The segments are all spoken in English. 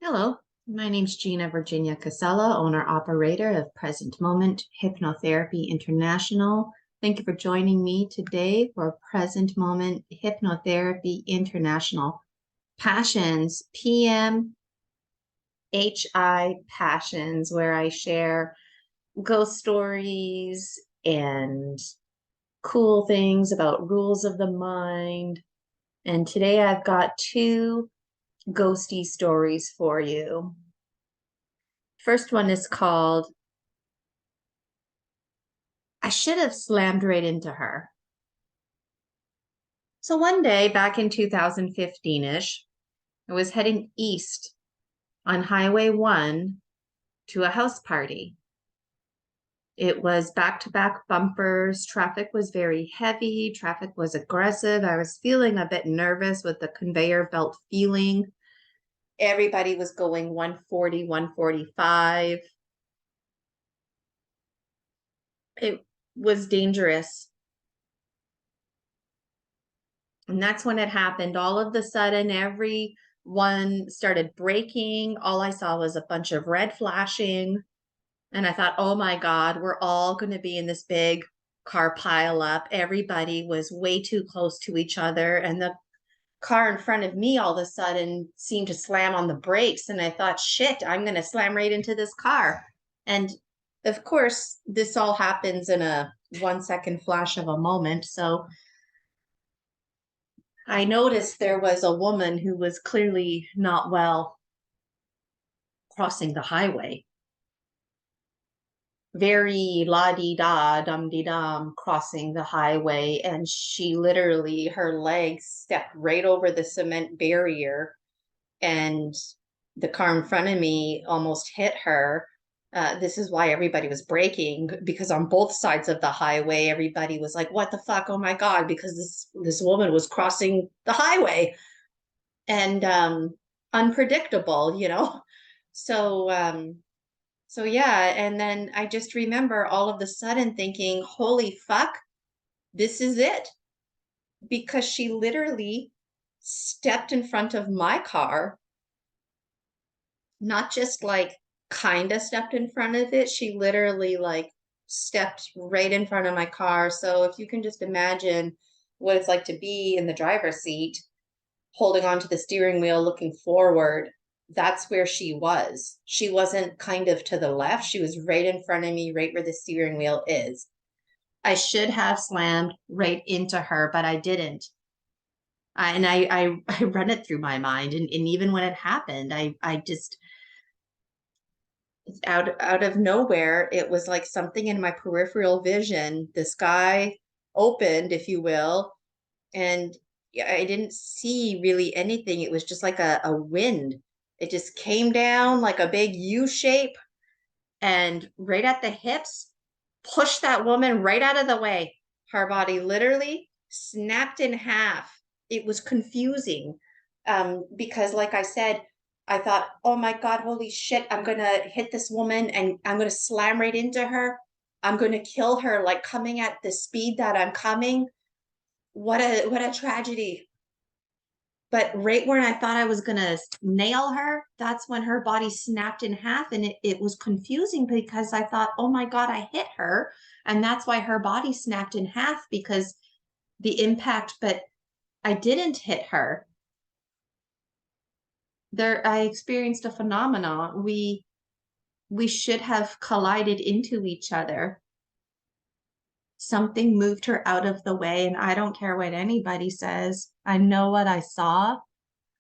Hello, my name's Gina Virginia Casella, owner-operator of Present Moment Hypnotherapy International. Thank you for joining me today for Present Moment Hypnotherapy International Passions, PMHI Passions, where I share ghost stories and cool things about rules of the mind. And today I've got two ghosty stories for you. First one is called I Should Have Slammed Right Into Her. So one day back in 2015-ish, I was heading east on Highway 1 to a house party. It was back-to-back bumpers. Traffic was very heavy. Traffic was aggressive. I was feeling a bit nervous with the conveyor belt feeling. Everybody was going 140, 145. It was dangerous. And that's when it happened. All of a sudden, everyone started braking. All I saw was a bunch of red flashing. And I thought, oh my God, we're all going to be in this big car pile up. Everybody was way too close to each other. And the car in front of me all of a sudden seemed to slam on the brakes. And I thought, shit, I'm going to slam right into this car. And of course, this all happens in a 1 second flash of a moment. So I noticed there was a woman who was clearly not well crossing the highway. Very la-di-da, dum-de-dum crossing the highway. And she literally, her legs stepped right over the cement barrier. And the car in front of me almost hit her. This is why everybody was braking, because on both sides of the highway, everybody was like, what the fuck? Oh my God, because this woman was crossing the highway. And unpredictable, So yeah, and then I just remember all of a sudden thinking, holy fuck, this is it. Because she literally stepped in front of my car, not just like kind of stepped in front of it, she literally like stepped right in front of my car. So if you can just imagine what it's like to be in the driver's seat, holding onto the steering wheel, looking forward, that's where she was. She wasn't kind of to the left. She was right in front of me, right where the steering wheel is. I should have slammed right into her, but I didn't. I run it through my mind. And even when it happened, I just, out of nowhere, it was like something in my peripheral vision. The sky opened, if you will, and I didn't see really anything. It was just like a wind. It just came down like a big U shape and right at the hips, pushed that woman right out of the way. Her body literally snapped in half. It was confusing because, like I said, I thought, oh my God, holy shit, I'm going to hit this woman and I'm going to slam right into her. I'm going to kill her, like coming at the speed that I'm coming. What a tragedy. But right when I thought I was gonna nail her, that's when her body snapped in half. And it was confusing because I thought, oh my God, I hit her. And that's why her body snapped in half, because the impact, but I didn't hit her. I experienced a phenomenon. We should have collided into each other. Something moved her out of the way, and I don't care what anybody says. I know what I saw.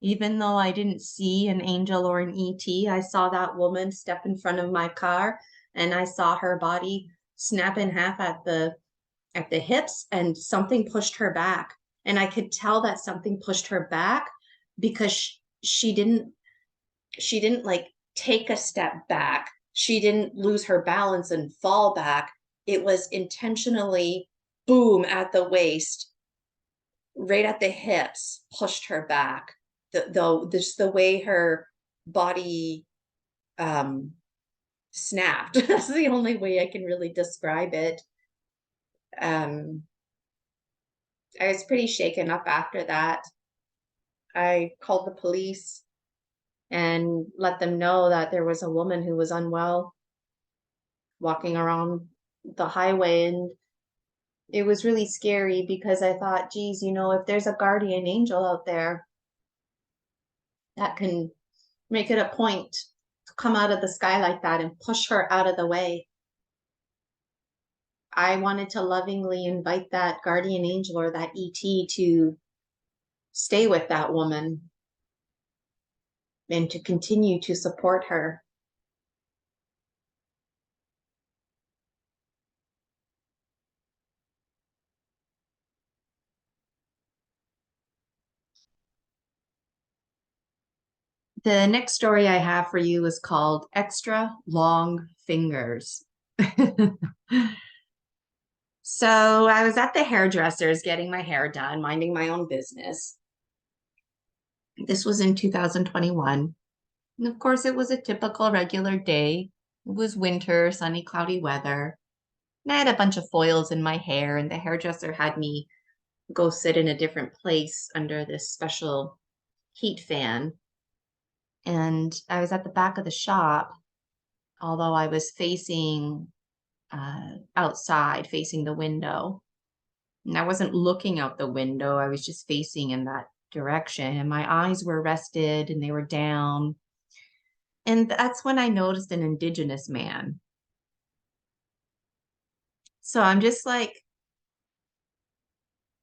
Even though I didn't see an angel or an ET, I saw that woman step in front of my car, and I saw her body snap in half at the hips, and something pushed her back. And I could tell that something pushed her back because she didn't like take a step back. She didn't lose her balance and fall back. It was intentionally boom at the waist, right at the hips, pushed her back. Just the way her body snapped. That's the only way I can really describe it. Um, I was pretty shaken up after that. I called the police. and let them know that there was a woman who was unwell walking around the highway. And it was really scary because I thought, geez, if there's a guardian angel out there that can make it a point to come out of the sky like that and push her out of the way, I wanted to lovingly invite that guardian angel or that ET to stay with that woman and to continue to support her. The next story I have for you is called Extra Long Fingers. So I was at the hairdresser's getting my hair done, minding my own business. This was in 2021. And of course, it was a typical regular day. It was winter, sunny, cloudy weather. And I had a bunch of foils in my hair, and the hairdresser had me go sit in a different place under this special heat fan. And I was at the back of the shop, although I was facing outside, facing the window. And I wasn't looking out the window, I was just facing in that direction. And my eyes were rested and they were down. And that's when I noticed an indigenous man. So I'm just like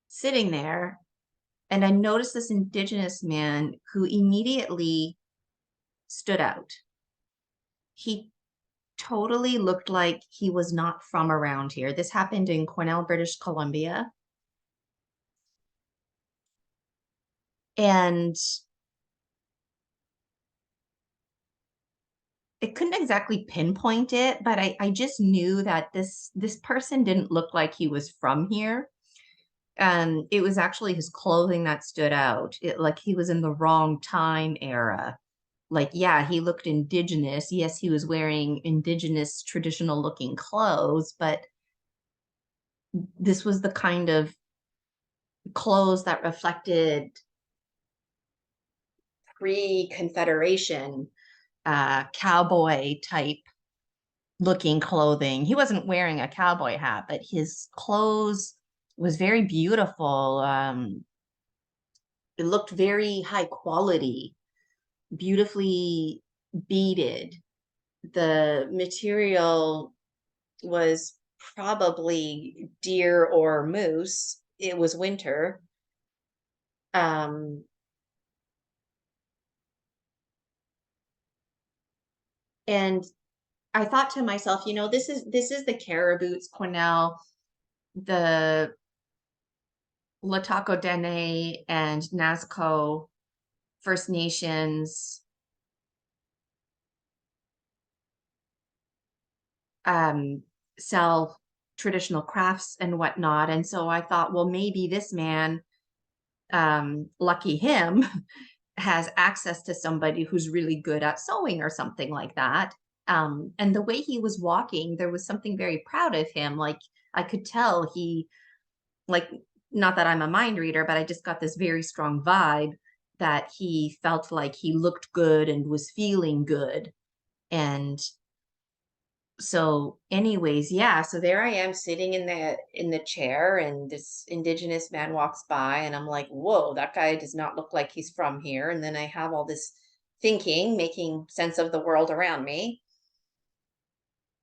sitting there, and I noticed this indigenous man who immediately stood out. He totally looked like he was not from around here. This happened in Quesnel, British Columbia. And I couldn't exactly pinpoint it, but I just knew that this person didn't look like he was from here. It was actually his clothing that stood out. Like he was in the wrong time era. Like, yeah, he looked indigenous. Yes, he was wearing indigenous traditional looking clothes, but this was the kind of clothes that reflected pre-Confederation cowboy type looking clothing. He wasn't wearing a cowboy hat, but his clothes was very beautiful. It looked very high quality, beautifully beaded. The material was probably deer or moose. It was winter. Um, and I thought to myself, this is the Cariboots, Quesnel, the Latako Dene and Nazca First Nations um, sell traditional crafts and whatnot. And so I thought, well, maybe this man, lucky him, has access to somebody who's really good at sewing or something like that. And the way he was walking, there was something very proud of him. Like I could tell like, not that I'm a mind reader, but I just got this very strong vibe that he felt like he looked good and was feeling good. And so anyways, yeah, so there I am sitting in the chair, and this indigenous man walks by, and I'm like, whoa, that guy does not look like he's from here. And then I have all this thinking, making sense of the world around me.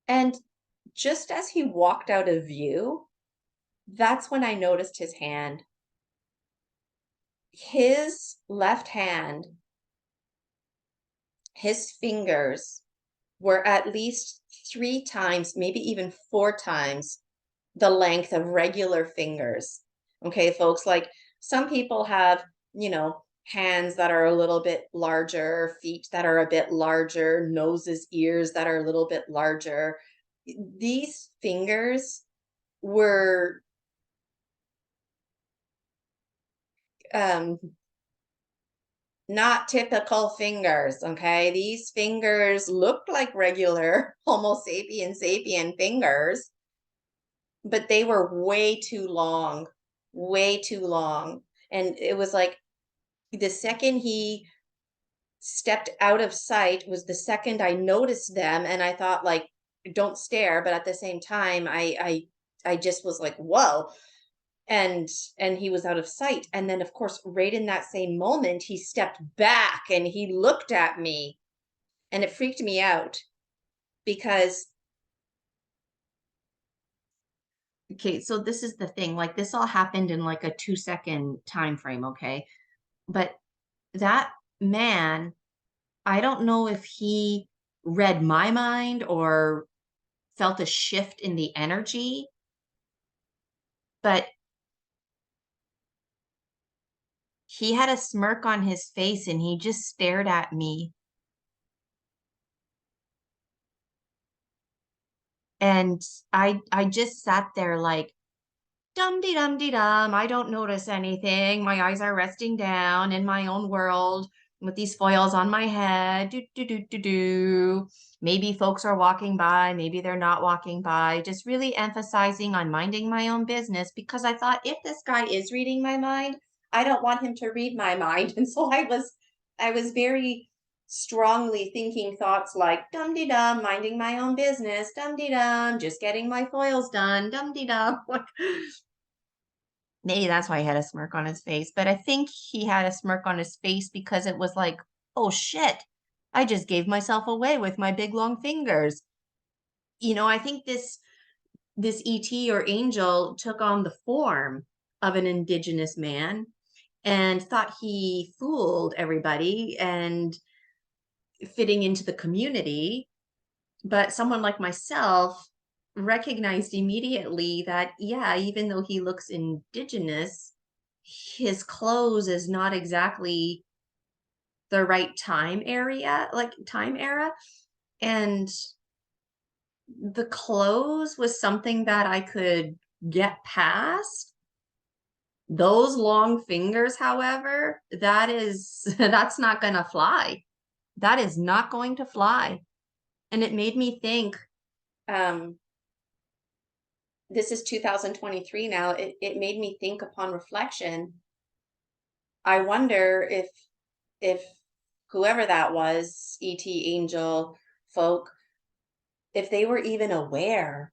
And just as he walked out of view, that's when I noticed his hand. His left hand, his fingers were at least 3 times, maybe even 4 times the length of regular fingers. Okay, folks, like some people have, hands that are a little bit larger, feet that are a bit larger, noses, ears that are a little bit larger. These fingers were um not typical fingers, okay? These fingers looked like regular Homo sapien fingers, but they were way too long, way too long. And it was like the second he stepped out of sight was the second I noticed them, and I thought, like, don't stare, but at the same time, I just was like, whoa. And and he was out of sight. And then of course, right in that same moment, he stepped back and he looked at me, and it freaked me out because okay, so this is the thing, like this all happened in like a 2-second time frame, okay? But that man, I don't know if he read my mind or felt a shift in the energy, but he had a smirk on his face and he just stared at me. And I just sat there like, dum de dum de dum. I don't notice anything. My eyes are resting down in my own world with these foils on my head. Do do do do do. Maybe folks are walking by, maybe they're not walking by. Just really emphasizing on minding my own business because I thought if this guy is reading my mind, I don't want him to read my mind. And so I was very strongly thinking thoughts like dum de dum, minding my own business, dum de dum, just getting my foils done, dum de dum. Maybe that's why he had a smirk on his face, but I think he had a smirk on his face because it was like, "Oh shit, I just gave myself away with my big long fingers." I think this ET or angel took on the form of an indigenous man and thought he fooled everybody and fitting into the community. But someone like myself recognized immediately that, yeah, even though he looks indigenous, his clothes is not exactly the right time era. And the clothes was something that I could get past. Those long fingers, however, that's not going to fly. That is not going to fly. And it made me think, um, this is 2023 now. It made me think upon reflection. I wonder if whoever that was, ET, angel, folk, if they were even aware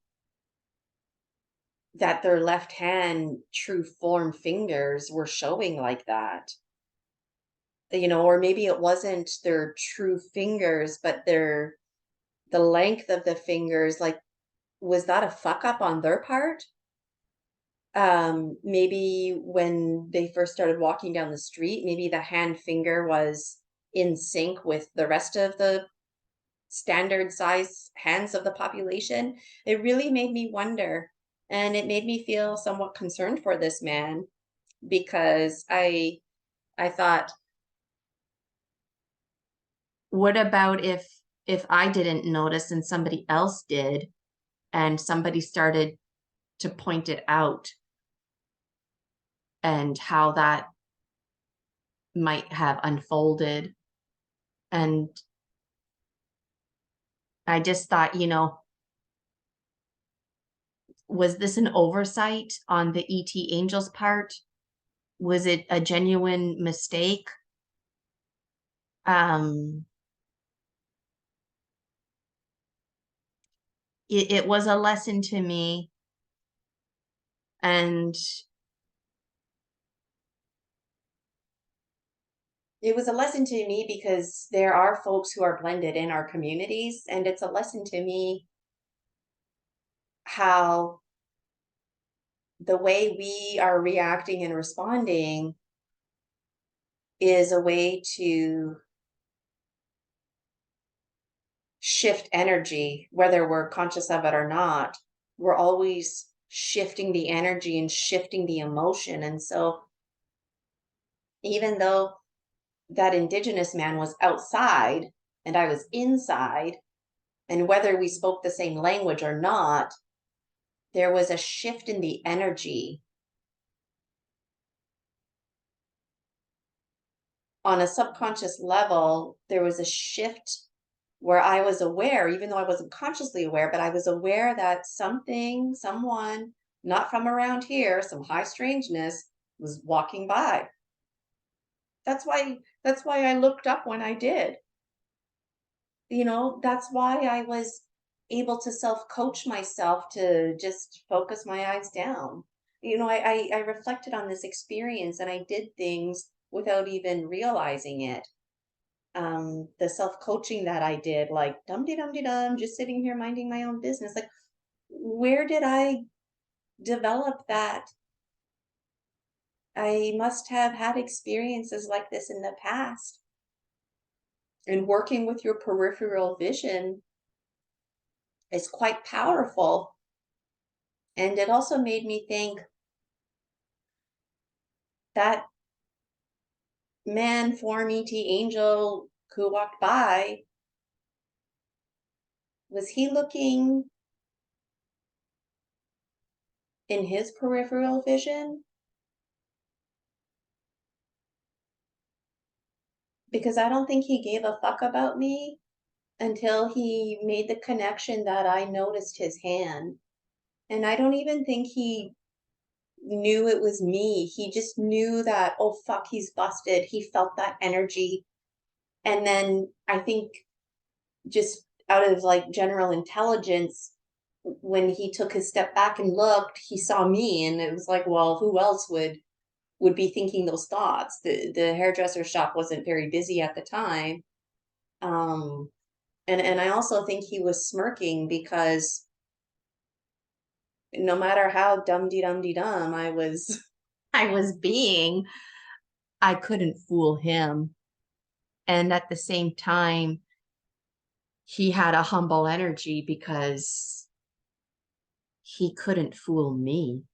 that their left hand true form fingers were showing like that. Or maybe it wasn't their true fingers, but the length of the fingers, like, was that a fuck up on their part? Maybe when they first started walking down the street, maybe the hand finger was in sync with the rest of the standard size hands of the population. It really made me wonder, and it made me feel somewhat concerned for this man because I thought, what about if I didn't notice and somebody else did, and somebody started to point it out, and how that might have unfolded. And I just thought, was this an oversight on the ET angel's part? Was it a genuine mistake? Um, it was a lesson to me, and it was a lesson to me because there are folks who are blended in our communities, and it's a lesson to me how the way we are reacting and responding is a way to shift energy, whether we're conscious of it or not. We're always shifting the energy and shifting the emotion. And so, even though that indigenous man was outside and I was inside, and whether we spoke the same language or not, there was a shift in the energy. On a subconscious level, there was a shift where I was aware, even though I wasn't consciously aware, but I was aware that something, someone not from around here, some high strangeness was walking by. that's why I looked up when I did. You know, that's why I was able to self-coach myself to just focus my eyes down. You know, I reflected on this experience and I did things without even realizing it. The self-coaching that I did, like dum de dum de dum, just sitting here minding my own business. Like, where did I develop that? I must have had experiences like this in the past. And working with your peripheral vision is quite powerful. And it also made me think that man, form ET angel who walked by, was he looking in his peripheral vision? Because I don't think he gave a fuck about me until he made the connection that I noticed his hand. And I don't even think he knew it was me. He just knew that, oh fuck, he's busted. He felt that energy. And then I think just out of like general intelligence, when he took his step back and looked, he saw me and it was like, well, who else would be thinking those thoughts? The hairdresser shop wasn't very busy at the time. Um and I also think he was smirking because no matter how dum de dum I was I was being, I couldn't fool him. And at the same time, he had a humble energy because he couldn't fool me.